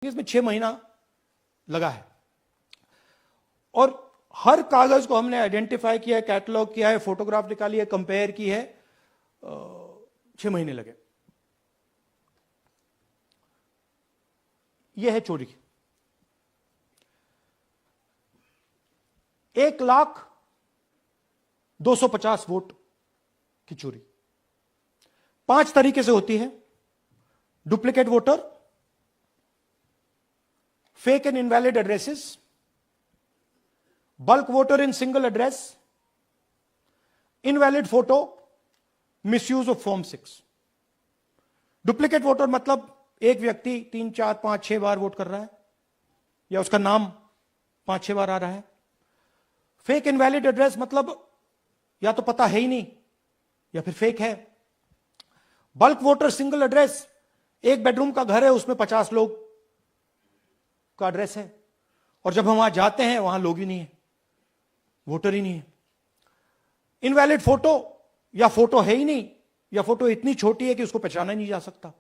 इसमें 6 महीना लगा है और हर कागज को हमने आइडेंटिफाई किया है, कैटलॉग किया है, फोटोग्राफ निकाली है, कंपेयर की है। 6 महीने लगे। यह है चोरी। 1,250,000 वोट की चोरी 5 तरीके से होती है। Duplicate voter, fake and invalid addresses, bulk voter in single address, invalid photo, misuse of form 6। Duplicate voter मतलब एक व्यक्ति 3, 4, 5, 6 बार वोट कर रहा है या उसका नाम 5-6 बार आ रहा है। फेक इनवैलिड एड्रेस मतलब या तो पता है ही नहीं या फिर फेक है। बल्क वोटर सिंगल एड्रेस, एक बेडरूम का घर है, उसमें 50 लोग का एड्रेस है और जब हम वहां जाते हैं वहां लोग ही नहीं है, वोटर ही नहीं है। इनवैलिड फोटो, या फोटो है ही नहीं या फोटो इतनी छोटी है कि उसको पहचाना ही नहीं जा सकता।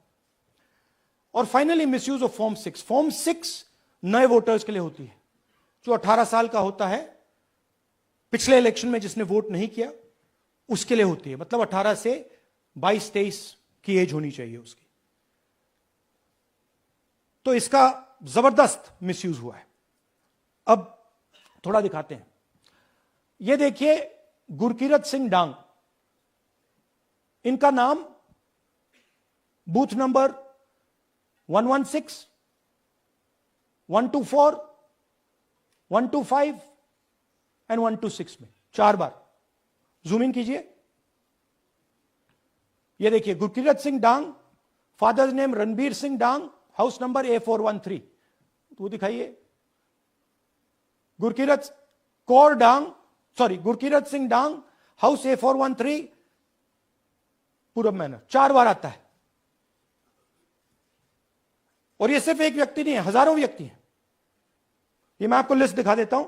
और finally misuse of form 6। Form 6 नए वोटर्स के लिए होती है। जो 18 साल का होता है, पिछले इलेक्शन में जिसने वोट नहीं किया उसके लिए होती है। मतलब 18 से 22-23 की एज होनी चाहिए उसकी। तो इसका जबरदस्त मिसयूज हुआ है। अब थोड़ा दिखाते हैं। यह देखिए गुरकीरत सिंह डांग, इनका नाम बूथ नंबर 116, 124, 125 एंड 126 में 4 बार। जूम इन कीजिए। यह देखिए गुरकीरत सिंह डांग, फादर्स नेम रणबीर सिंह डांग, हाउस नंबर A413। तो दिखाइए गुरकीरत कौर डांग, सॉरी गुरकीरत सिंह डांग, हाउस A413, पूरब मैनर। 4 बार आता है। और ये सिर्फ एक व्यक्ति नहीं है, हजारों व्यक्ति हैं। ये मैं आपको लिस्ट दिखा देता हूं।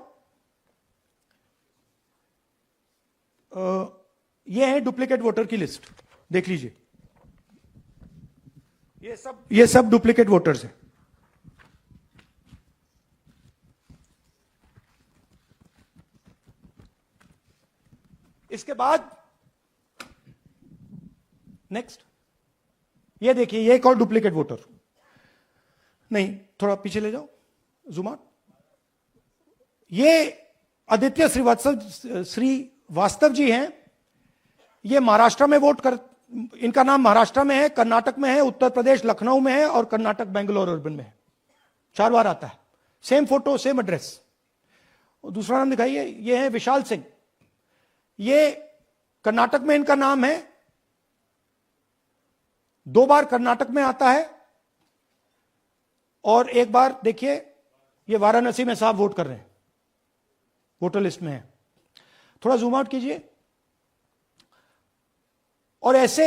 ये है डुप्लीकेट वोटर की लिस्ट, देख लीजिए। ये सब डुप्लीकेट वोटर्स हैं। इसके बाद नेक्स्ट, ये देखिए, ये एक और डुप्लीकेट वोटर। नहीं, थोड़ा पीछे ले जाओ, जूम आउट। ये आदित्य श्रीवास्तव जी हैं। ये महाराष्ट्र में वोट कर, इनका नाम महाराष्ट्र में है, कर्नाटक में है, उत्तर प्रदेश लखनऊ में है और कर्नाटक बेंगलोर अर्बन में है। 4 बार आता है। Same photo, same address. दूसरा नाम दिखाइए। ये है विशाल सिंह। ये कर्नाटक में इनका नाम है, 2 बार कर्नाटक में आता है और 1 बार देखिए ये वाराणसी में साहब वोट कर रहे हैं, वोटर लिस्ट में है। थोड़ा जूम आउट कीजिए। और ऐसे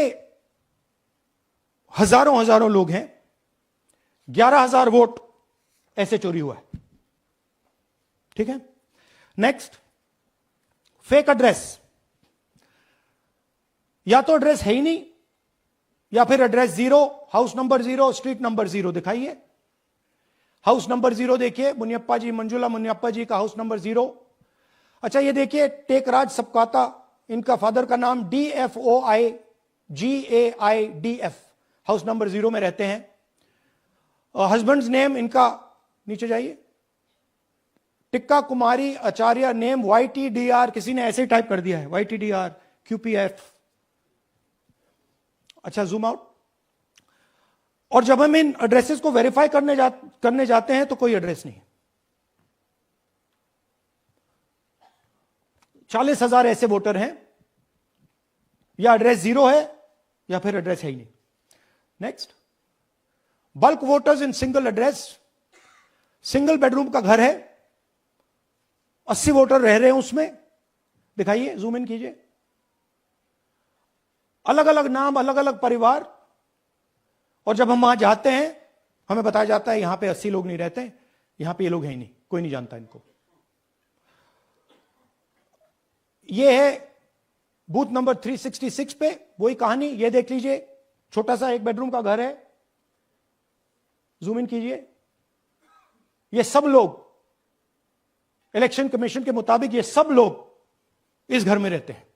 हजारों लोग हैं। 11,000 वोट ऐसे चोरी हुआ है। ठीक है। Next, fake address. या तो एड्रेस है ही नहीं या फिर address 0, house number 0, street number 0। दिखाइए हाउस नंबर 0, देखिए मुनियप्पा जी, मंजुला मुनियप्पा जी का हाउस नंबर 0। अच्छा, ये देखिए टेकराज सबकाता, इनका फादर का नाम DFOIGAIDF, हाउस नंबर 0 में रहते हैं। हस्बैंड्स नेम इनका, नीचे जाइए, टिक्का कुमारी आचार्य, नेम YTDR, किसी ने ऐसे ही टाइप कर दिया है, YTDR QPF। अच्छा, जूम आउट। और जब हम इन एड्रेसेस को वेरीफाई करने जाते हैं तो कोई एड्रेस नहीं। 40,000 ऐसे वोटर हैं, या एड्रेस 0 है या फिर एड्रेस है ही नहीं। Next, bulk voters in single address. Single bedroom का घर है, 80 वोटर रह रहे हैं उसमें। दिखाइए, जूम इन कीजिए। अलग अलग नाम, अलग अलग परिवार। और जब हम वहां जाते हैं हमें बताया जाता है यहां पे 80 लोग नहीं रहते, यहां पे ये लोग हैं ही नहीं, कोई नहीं जानता इनको। ये है बूथ नंबर 366 पे वही कहानी। ये देख लीजिए, छोटा सा एक बेडरूम का घर है, जूम इन कीजिए। ये सब लोग, इलेक्शन कमीशन के मुताबिक ये सब लोग इस घर में रहते हैं,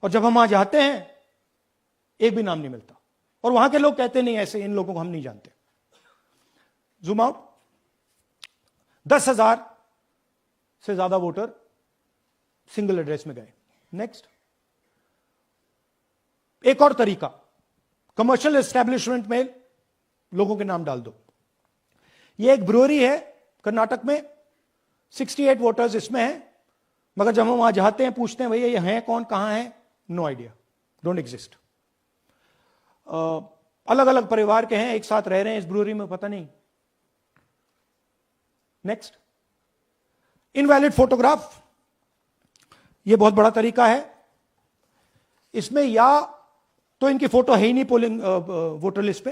और जब हम वहां जाते हैं एक भी नाम नहीं मिलता, और वहां के लोग कहते नहीं ऐसे, इन लोगों को हम नहीं जानते। Zoom out. 10,000 से ज्यादा वोटर सिंगल एड्रेस में गए। नेक्स्ट, एक और तरीका, कमर्शियल एस्टेब्लिशमेंट में लोगों के नाम डाल दो। ये एक ब्रूअरी है कर्नाटक में, 68 वोटर्स इसमें हैं, मगर जब हम वहां जाते हैं पूछते हैं भैया ये हैं कौन, कहां है, नो आइडिया, डोंट एग्जिस्ट। अलग अलग परिवार के हैं, एक साथ रह रहे हैं इस ब्रूअरी में, पता नहीं। नेक्स्ट, इनवैलिड फोटोग्राफ, यह बहुत बड़ा तरीका है। इसमें या तो इनकी फोटो है ही नहीं पोलिंग वोटर लिस्ट पे,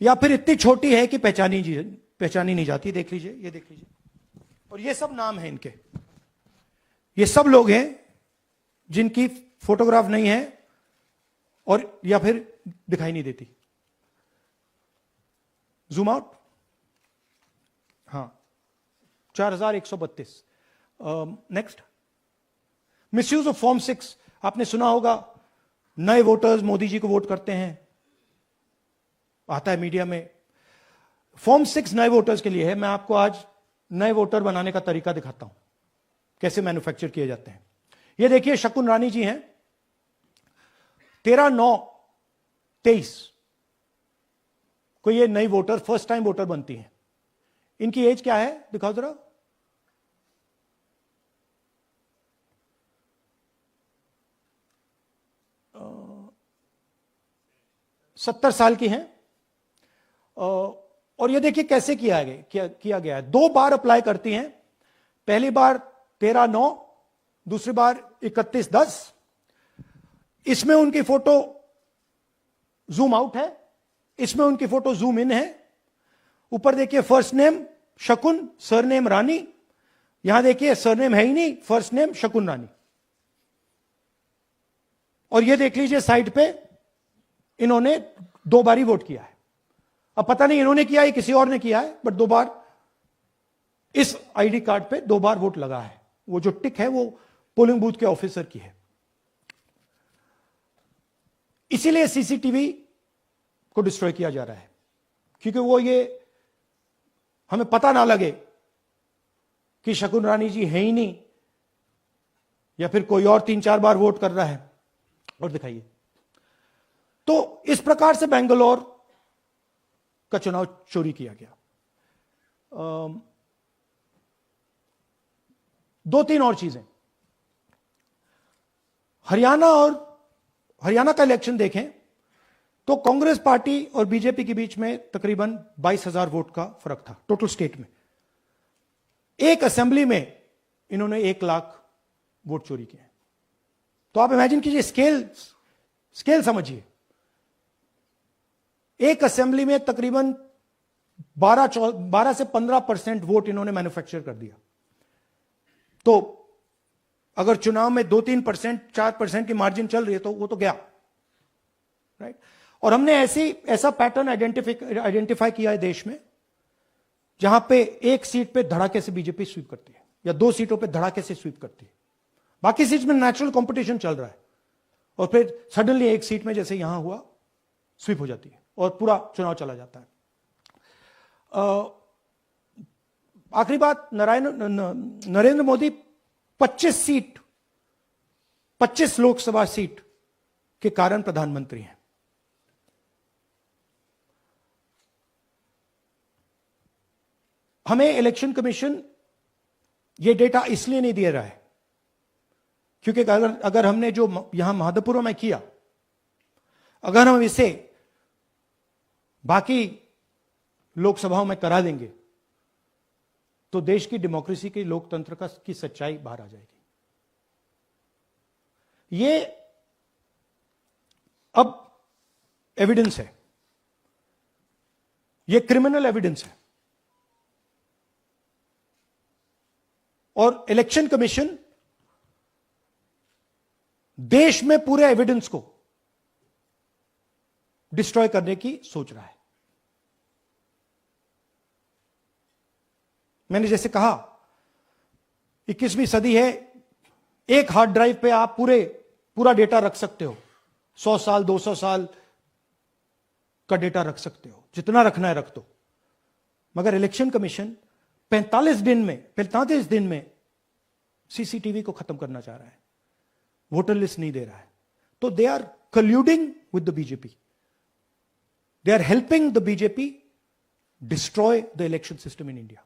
या फिर इतनी छोटी है कि पहचानी नहीं जाती। देख लीजिए, ये देख लीजिए, और ये सब नाम है इनके, ये सब लोग हैं जिनकी फोटोग्राफ नहीं है और या फिर दिखाई नहीं देती। Zoom out. हां, 4132। Next, misuse of form 6। आपने सुना होगा, नए वोटर्स मोदी जी को वोट करते हैं, आता है मीडिया में। फॉर्म 6 नए वोटर्स के लिए है। मैं आपको आज नए वोटर बनाने का तरीका दिखाता हूं, कैसे मैन्युफैक्चर किए जाते हैं। ये देखिए, शकुन रानी जी हैं, 13/9/23 को ये नई वोटर, फर्स्ट टाइम वोटर बनती हैं। इनकी एज क्या है, दिखाओ जरा। अ, 70 साल की हैं। और ये देखिए कैसे किया गया है। 2 बार अप्लाई करती हैं, पहली बार 13/9, दूसरी बार 31/10। इसमें उनकी फोटो जूम आउट है, इसमें उनकी फोटो जूम इन है। ऊपर देखिए फर्स्ट नेम शकुन, सरनेम रानी। यहां देखिए सरनेम है ही नहीं, फर्स्ट नेम शकुन रानी। और ये देख लीजिए साइड पे, इन्होंने 2 बार ही वोट किया है। अब पता नहीं इन्होंने किया है किसी और ने किया है, बट 2 बार इस आईडी कार्ड पे 2 बार वोट लगा है। वो जो टिक है वो पोलिंग बूथ के ऑफिसर की है। इसीलिए सीसीटीवी को डिस्ट्रॉय किया जा रहा है, क्योंकि वो ये हमें पता ना लगे कि शकुन रानी जी है ही नहीं, या फिर कोई और 3-4 बार वोट कर रहा है। और दिखाइए, तो इस प्रकार से बेंगलोर का चुनाव चोरी किया गया। 2-3 और चीजें। हरियाणा का इलेक्शन देखें तो कांग्रेस पार्टी और बीजेपी के बीच में तकरीबन 22,000 वोट का फर्क था टोटल स्टेट में। एक असेंबली में इन्होंने 1 लाख वोट चोरी किए। तो आप इमेजिन कीजिए, स्केल समझिए। एक असेंबली में तकरीबन 12 से 15% वोट इन्होंने मैन्युफैक्चर कर दिया। तो अगर चुनाव में 2-3%, 4% की मार्जिन चल रही है तो वो तो गया, राइट। और हमने ऐसा पैटर्न आइडेंटिफाई किया है देश में, जहां पे एक सीट पे धड़ाके से बीजेपी स्वीप करती है, या 2 सीटों पे धड़ाके से स्वीप करती है। बाकी सीट में नेचुरल कंपटीशन चल रहा है, और फिर सडनली एक सीट में जैसे यहां हुआ स्वीप हो जाती है और पूरा चुनाव चला जाता है। आखिरी बात, नरेंद्र मोदी 25 लोकसभा सीट के कारण प्रधानमंत्री हैं। हमें इलेक्शन कमीशन यह डेटा इसलिए नहीं दे रहा है क्योंकि अगर हमने जो यहां महादेवपुर में किया, अगर हम इसे बाकी लोकसभाओं में करा देंगे तो देश की डेमोक्रेसी की, लोकतंत्र की सच्चाई बाहर आ जाएगी। ये अब एविडेंस है, ये क्रिमिनल एविडेंस है, और इलेक्शन कमीशन देश में पूरे एविडेंस को डिस्ट्रॉय करने की सोच रहा है। मैंने जैसे कहा 21वीं सदी है, एक हार्ड ड्राइव पे आप पूरा डेटा रख सकते हो, 100 साल 200 साल का डेटा रख सकते हो, जितना रखना है रख दो। मगर इलेक्शन कमीशन 45 दिन में सीसीटीवी को खत्म करना चाह रहा है, वोटर लिस्ट नहीं दे रहा है। तो they are colluding with the BJP, they are helping the BJP destroy the election system in India.